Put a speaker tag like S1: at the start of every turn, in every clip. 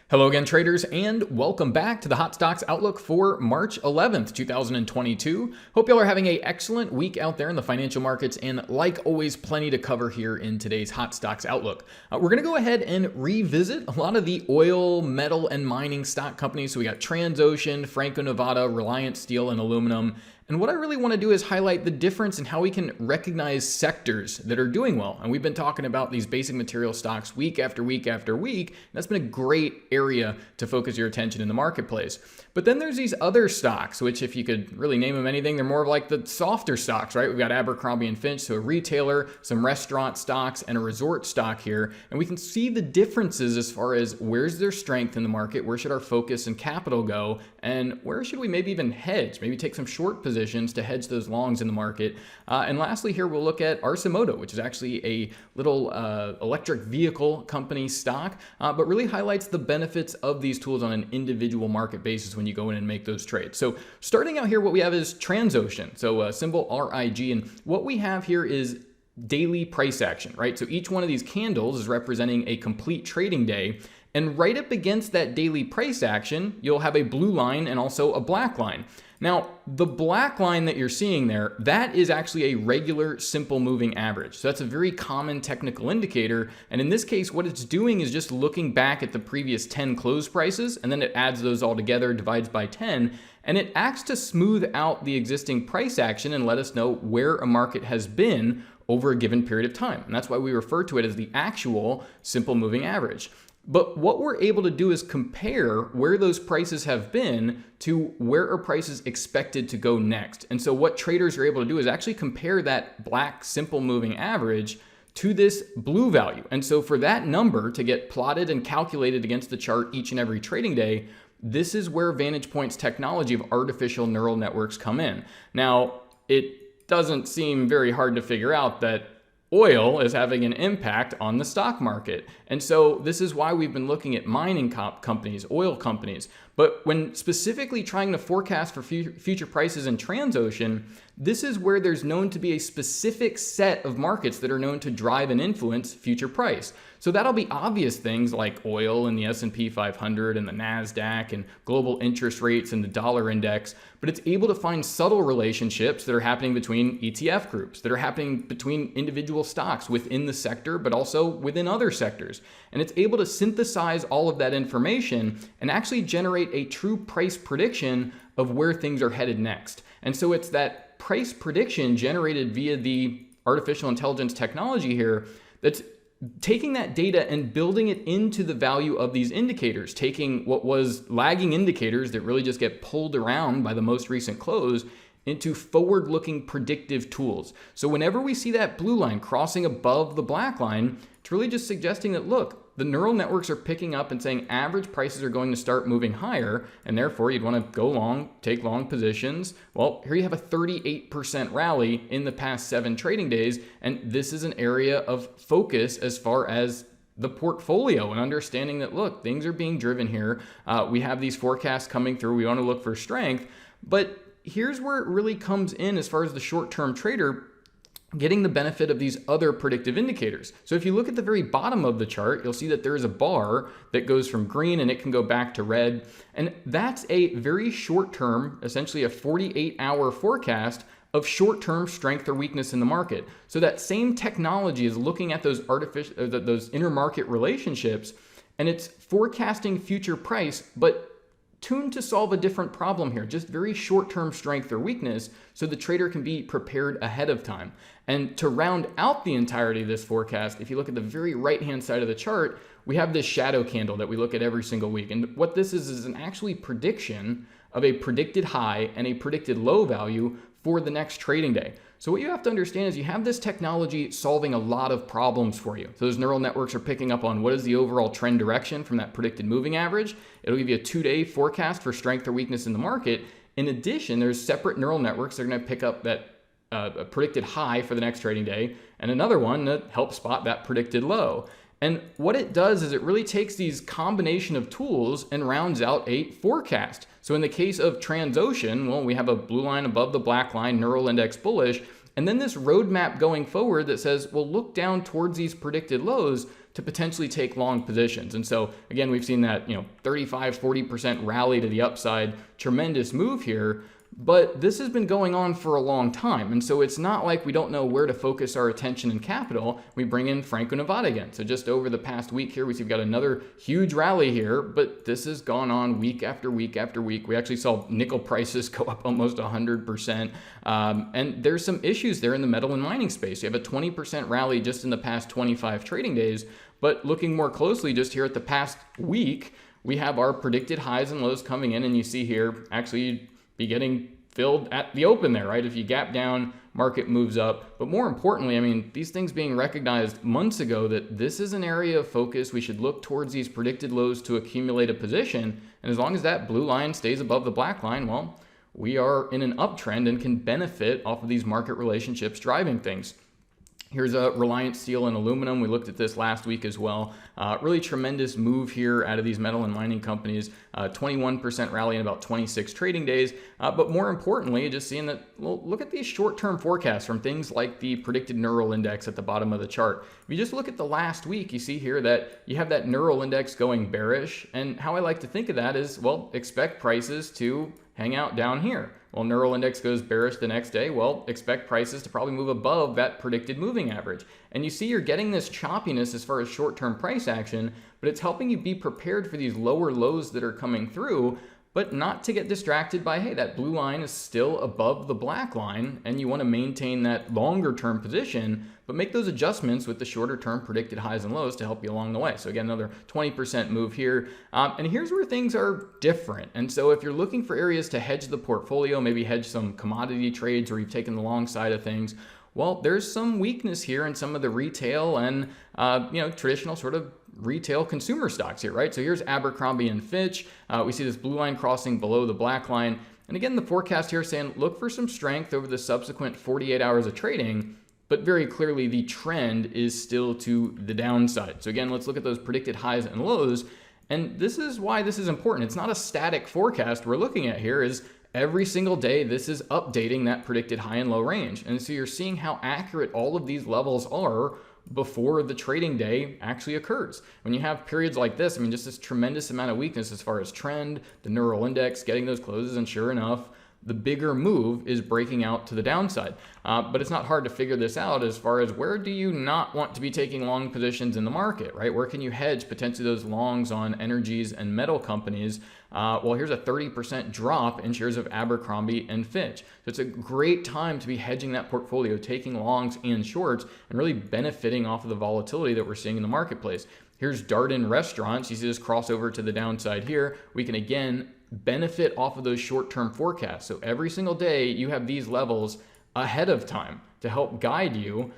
S1: Hello again, traders, and welcome back to the Hot Stocks Outlook for March 11th, 2022. Hope y'all are having an excellent week out there in the financial markets, and like always, plenty to cover here in today's Hot Stocks Outlook. We're going to go ahead and revisit a lot of the oil, metal, and mining stock companies. So we got Transocean, Franco-Nevada, Reliance Steel, and Aluminum. And what I really want to do is highlight the difference in how we can recognize sectors that are doing well. And we've been talking about these basic material stocks week after week after week. And that's been a great area to focus your attention in the marketplace. But then there's these other stocks, which if you could really name them anything, they're more of like the softer stocks, right? We've got Abercrombie and Fitch, so a retailer, some restaurant stocks, and a resort stock here. And we can see the differences as far as where's their strength in the market, where should our focus and capital go, and where should we maybe even hedge, maybe take some short positions to hedge those longs in the market. And lastly here, we'll look at Arcimoto, which is actually a little electric vehicle company stock, but really highlights the benefits of these tools on an individual market basis when you go in and make those trades. So starting out here, what we have is Transocean, so symbol RIG, and what we have here is daily price action, right? So each one of these candles is representing a complete trading day. And right up against that daily price action, you'll have a blue line and also a black line. Now, the black line that you're seeing there, that is actually a regular simple moving average. So that's a very common technical indicator. And in this case, what it's doing is just looking back at the previous 10 close prices, and then it adds those all together, divides by 10, and it acts to smooth out the existing price action and let us know where a market has been over a given period of time. And that's why we refer to it as the actual simple moving average. But what we're able to do is compare where those prices have been to where are prices expected to go next. And so what traders are able to do is actually compare that black simple moving average to this blue value. And so for that number to get plotted and calculated against the chart each and every trading day, this is where Vantagepoint's technology of artificial neural networks come in. Now, it doesn't seem very hard to figure out that oil is having an impact on the stock market. And so this is why we've been looking at mining companies, oil companies. But when specifically trying to forecast for future prices in Transocean, this is where there's known to be a specific set of markets that are known to drive and influence future price. So that'll be obvious things like oil and the S&P 500 and the NASDAQ and global interest rates and the dollar index, but it's able to find subtle relationships that are happening between ETF groups, that are happening between individual stocks within the sector, but also within other sectors. And it's able to synthesize all of that information and actually generate a true price prediction of where things are headed next. And so it's that price prediction generated via the artificial intelligence technology here that's taking that data and building it into the value of these indicators, taking what was lagging indicators that really just get pulled around by the most recent close into forward-looking predictive tools. So whenever we see that blue line crossing above the black line, it's really just suggesting that, look, the neural networks are picking up and saying average prices are going to start moving higher, and therefore you'd want to go long, take long positions. Well, here you have a 38% rally in the past 7 trading days, and this is an area of focus as far as the portfolio and understanding that, look, things are being driven here. We have these forecasts coming through. We want to look for strength, but here's where it really comes in as far as the short-term trader getting the benefit of these other predictive indicators. So if you look at the very bottom of the chart, you'll see that there is a bar that goes from green and it can go back to red. And that's a very short-term, essentially a 48-hour forecast of short-term strength or weakness in the market. So that same technology is looking at those intermarket relationships, and it's forecasting future price, but tuned to solve a different problem here, just very short-term strength or weakness, so the trader can be prepared ahead of time. And to round out the entirety of this forecast, if you look at the very right-hand side of the chart, we have this shadow candle that we look at every single week. And what this is an actually prediction of a predicted high and a predicted low value for the next trading day. So what you have to understand is you have this technology solving a lot of problems for you. So those neural networks are picking up on what is the overall trend direction from that predicted moving average. It'll give you a 2-day forecast for strength or weakness in the market. In addition, there's separate neural networks that are going to pick up that predicted high for the next trading day and another one to help spot that predicted low. And what it does is it really takes these combination of tools and rounds out a forecast. So in the case of Transocean, well, we have a blue line above the black line, neural index bullish, and then this roadmap going forward that says, well, look down towards these predicted lows to potentially take long positions. And so again, we've seen that 35-40% rally to the upside, tremendous move here. But this has been going on for a long time. And so it's not like we don't know where to focus our attention and capital. We bring in Franco-Nevada again. So just over the past week here, we've got another huge rally here, but this has gone on week after week after week. We actually saw nickel prices go up almost 100%. And there's some issues there in the metal and mining space. You have a 20% rally just in the past 25 trading days. But looking more closely just here at the past week, we have our predicted highs and lows coming in. And you see here, actually, be getting filled at the open there, right? If you gap down, market moves up. But more importantly, I mean, these things being recognized months ago that this is an area of focus. We should look towards these predicted lows to accumulate a position. And as long as that blue line stays above the black line, well, we are in an uptrend and can benefit off of these market relationships driving things. Here's a Reliance steel and aluminum. We looked at this last week as well. Really tremendous move here out of these metal and mining companies. 21% rally in about 26 trading days. But more importantly, just seeing that, well, look at these short-term forecasts from things like the predicted neural index at the bottom of the chart. If you just look at the last week, you see here that you have that neural index going bearish. And how I like to think of that is, well, expect prices to hang out down here. Well, neural index goes bearish the next day. Well, expect prices to probably move above that predicted moving average. And you see you're getting this choppiness as far as short-term price action, but it's helping you be prepared for these lower lows that are coming through, but not to get distracted by, hey, that blue line is still above the black line, and you want to maintain that longer-term position, but make those adjustments with the shorter-term predicted highs and lows to help you along the way. So again, another 20% move here. And here's where things are different. And so if you're looking for areas to hedge the portfolio, maybe hedge some commodity trades where you've taken the long side of things, well, there's some weakness here in some of the retail and traditional sort of retail consumer stocks here, right? So here's Abercrombie and Fitch. We see this blue line crossing below the black line. And again, the forecast here is saying look for some strength over the subsequent 48 hours of trading, but very clearly the trend is still to the downside. So again, let's look at those predicted highs and lows. And this is why this is important. It's not a static forecast we're looking at here. Is every single day, this is updating that predicted high and low range. And so you're seeing how accurate all of these levels are before the trading day actually occurs. When you have periods like this, I mean, just this tremendous amount of weakness as far as trend, the neural index, getting those closes, and sure enough, the bigger move is breaking out to the downside. But it's not hard to figure this out as far as where do you not want to be taking long positions in the market, right? Where can you hedge potentially those longs on energies and metal companies? Well, here's a 30% drop in shares of Abercrombie and Fitch. So it's a great time to be hedging that portfolio, taking longs and shorts, and really benefiting off of the volatility that we're seeing in the marketplace. Here's Darden Restaurants. You see this crossover to the downside here. We can again benefit off of those short-term forecasts. So every single day you have these levels ahead of time to help guide you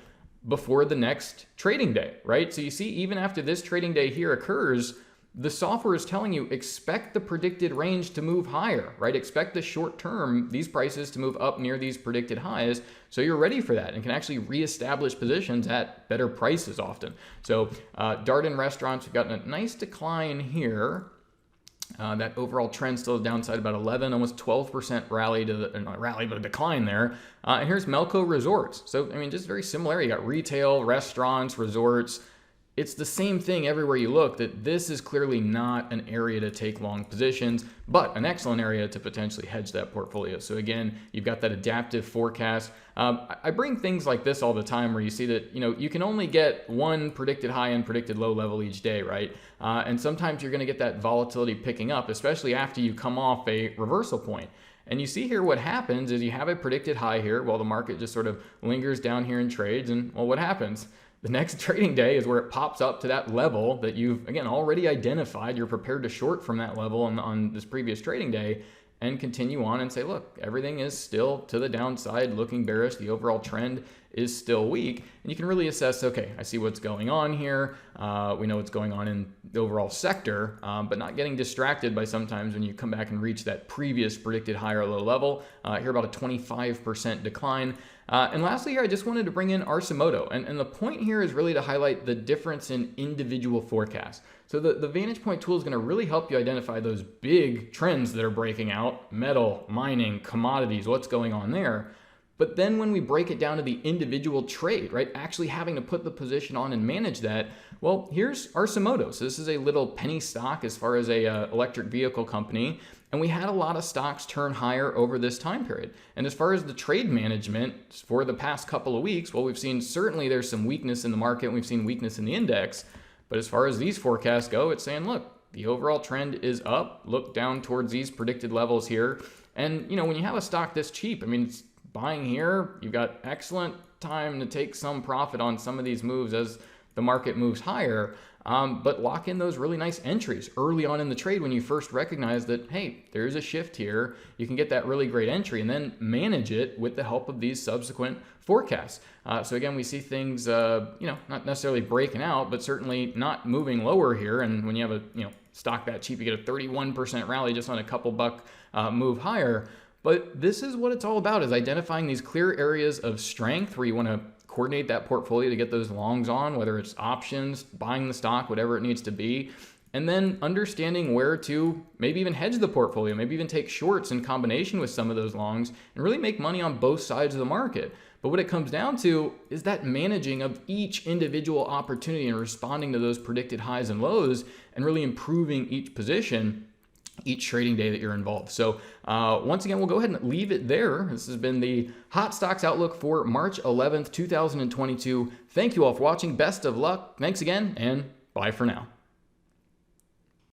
S1: before the next trading day, right? So you see, even after this trading day here occurs, the software is telling you expect the predicted range to move higher, right? Expect the short term, these prices to move up near these predicted highs. So you're ready for that and can actually reestablish positions at better prices often. So Darden Restaurants, we've got a nice decline here. That overall trend still downside about 11, almost 12% rally to the, not rally, but a decline there. And here's Melco Resorts. So, I mean, just very similar. You got retail, restaurants, resorts. It's the same thing everywhere you look, that this is clearly not an area to take long positions, but an excellent area to potentially hedge that portfolio. So again, you've got that adaptive forecast. I bring things like this all the time where you see that, you can only get one predicted high and predicted low level each day, right? And sometimes you're going to get that volatility picking up, especially after you come off a reversal point. And you see here what happens is you have a predicted high here while the market just sort of lingers down here and trades. And well, what happens? The next trading day is where it pops up to that level that you've, again, already identified. You're prepared to short from that level on this previous trading day and continue on and say, look, everything is still to the downside, looking bearish. The overall trend is still weak. And you can really assess, okay, I see what's going on here. We know what's going on in the overall sector, but not getting distracted by sometimes when you come back and reach that previous predicted high or low level. Here about a 25% decline. And lastly here, I just wanted to bring in Arcimoto. And the point here is really to highlight the difference in individual forecasts. So the Vantagepoint tool is going to really help you identify those big trends that are breaking out, metal, mining, commodities, what's going on there. But then when we break it down to the individual trade, right, actually having to put the position on and manage that, well, here's Arcimoto. So this is a little penny stock as far as a electric vehicle company. And we had a lot of stocks turn higher over this time period. And as far as the trade management for the past couple of weeks, well, we've seen certainly there's some weakness in the market. And we've seen weakness in the index. But as far as these forecasts go, it's saying, look, the overall trend is up. Look down towards these predicted levels here. And, when you have a stock this cheap, I mean, it's buying here, you've got excellent time to take some profit on some of these moves as the market moves higher. But lock in those really nice entries early on in the trade when you first recognize that, hey, there's a shift here. You can get that really great entry and then manage it with the help of these subsequent forecasts. So again, we see things, not necessarily breaking out, but certainly not moving lower here. And when you have a, stock that cheap, you get a 31% rally just on a couple buck move higher. But this is what it's all about, is identifying these clear areas of strength where you want to coordinate that portfolio to get those longs on, whether it's options, buying the stock, whatever it needs to be, and then understanding where to maybe even hedge the portfolio, maybe even take shorts in combination with some of those longs and really make money on both sides of the market. But what it comes down to is that managing of each individual opportunity and responding to those predicted highs and lows and really improving each position each trading day that you're involved. So once again, we'll go ahead and leave it there. This has been the Hot Stocks Outlook for March 11th, 2022. Thank you all for watching. Best of luck. Thanks again, and bye for now.